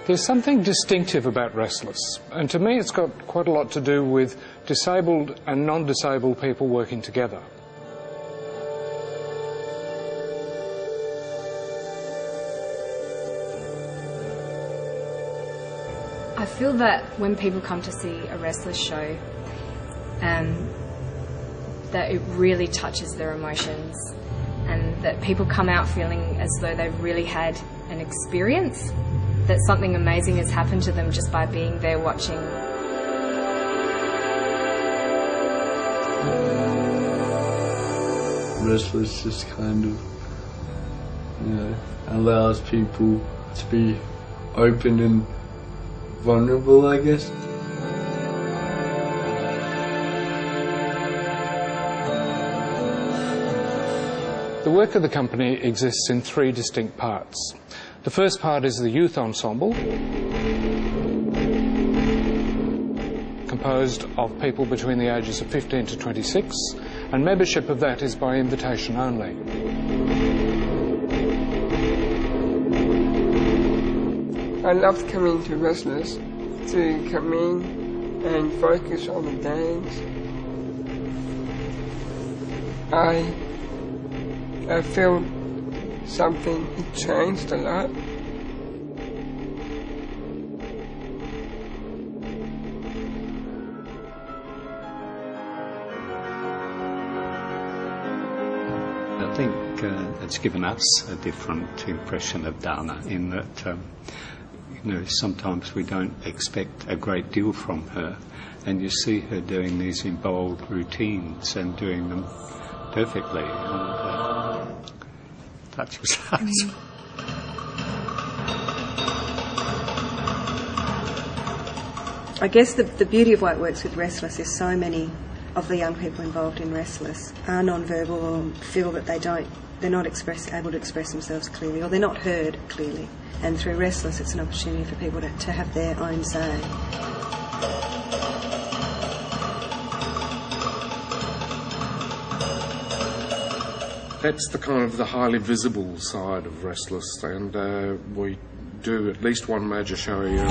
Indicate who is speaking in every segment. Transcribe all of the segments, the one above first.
Speaker 1: There's something distinctive about Restless, and to me it's got quite a lot to do with disabled and non-disabled people working together.
Speaker 2: I feel that when people come to see a Restless show, that it really touches their emotions, and that people come out feeling as though they've really had an experience, that something amazing has happened to them just by being there watching.
Speaker 3: Restless just kind of, allows people to be open and vulnerable, I guess.
Speaker 1: The work of the company exists in three distinct parts. The first part is the youth ensemble, composed of people between the ages of 15 to 26, and membership of that is by invitation only.
Speaker 4: I loved coming to Restless to come in and focus on the dance. I felt something had changed a lot.
Speaker 5: I think it's given us a different impression of Dana in that, sometimes we don't expect a great deal from her, and you see her doing these involved routines and doing them perfectly, and touches us.
Speaker 6: I guess the beauty of why it works with Restless is so many of the young people involved in Restless are non-verbal or feel that they're not able to express themselves clearly, or they're not heard clearly. And through Restless, it's an opportunity for people to have their own say.
Speaker 7: That's the kind of the highly visible side of Restless, and we do at least one major show a year.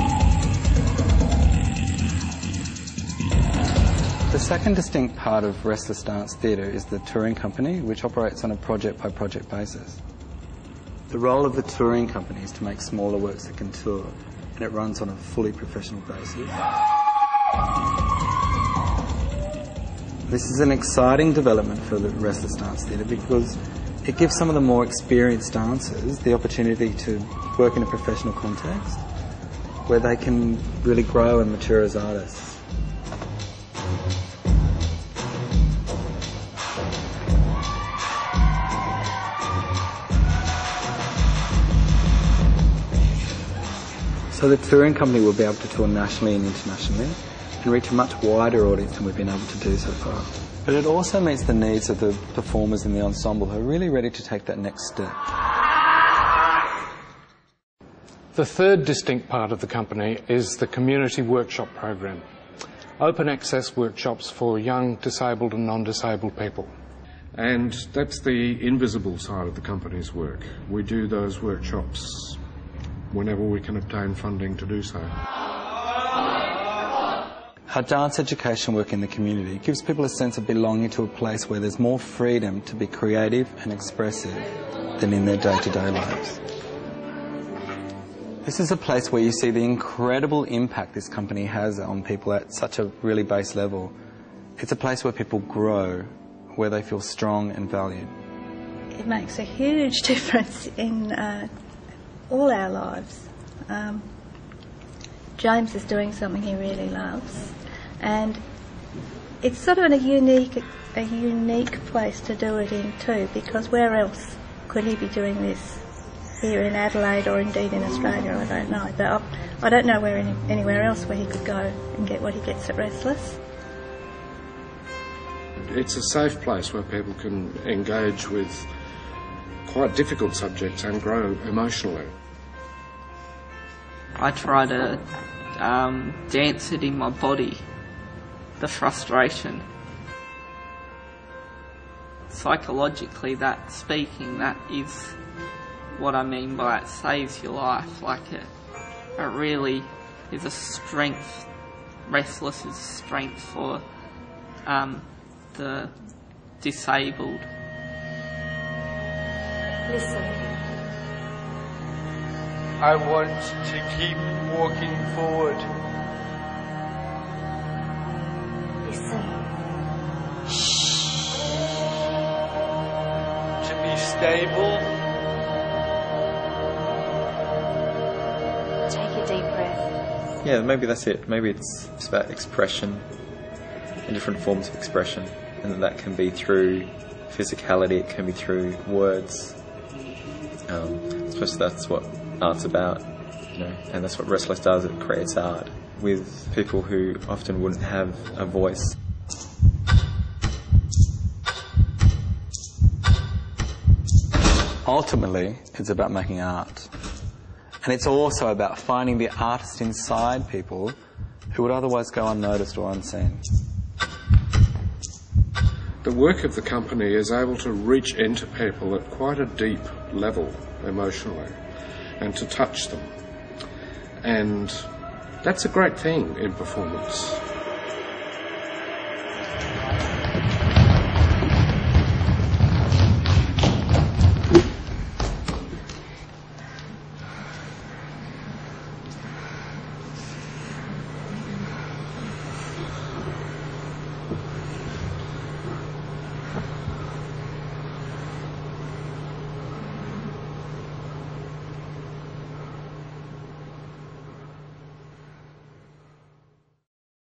Speaker 8: The second distinct part of Restless Dance Theatre is the touring company, which operates on a project-by-project basis. The role of the touring company is to make smaller works that can tour, and it runs on a fully professional basis. This is an exciting development for the Restless Dance Theatre because it gives some of the more experienced dancers the opportunity to work in a professional context where they can really grow and mature as artists. So the touring company will be able to tour nationally and internationally and reach a much wider audience than we've been able to do so far. But it also meets the needs of the performers in the ensemble who are really ready to take that next step.
Speaker 1: The third distinct part of the company is the community workshop program. Open access workshops for young disabled and non-disabled people.
Speaker 7: And that's the invisible side of the company's work. We do those workshops whenever we can obtain funding to do so.
Speaker 8: Our dance education work in the community gives people a sense of belonging to a place where there's more freedom to be creative and expressive than in their day-to-day lives. This is a place where you see the incredible impact this company has on people at such a really base level. It's a place where people grow, where they feel strong and valued.
Speaker 9: It makes a huge difference in all our lives. James is doing something he really loves, and it's sort of a unique place to do it in too, because where else could he be doing this? Here in Adelaide or indeed in Australia, I don't know. But I don't know anywhere else where he could go and get what he gets at Restless.
Speaker 7: It's a safe place where people can engage with quite difficult subjects and grow emotionally.
Speaker 10: I try to dance it in my body, the frustration. Psychologically, that speaking, that is what I mean by it saves your life. Like It really is a strength. Restless is a strength for the disabled.
Speaker 2: Listen.
Speaker 4: I want to keep walking forward.
Speaker 2: Listen.
Speaker 4: To be stable.
Speaker 2: Take a deep breath.
Speaker 11: Yeah, maybe that's it. Maybe it's about expression and different forms of expression, and that can be through physicality, it can be through words. Especially that's what art's about, you know, and that's what Restless does. It creates art with people who often wouldn't have a voice.
Speaker 8: Ultimately, it's about making art. And it's also about finding the artist inside people who would otherwise go unnoticed or unseen.
Speaker 7: The work of the company is able to reach into people at quite a deep level emotionally and to touch them. And that's a great thing in performance.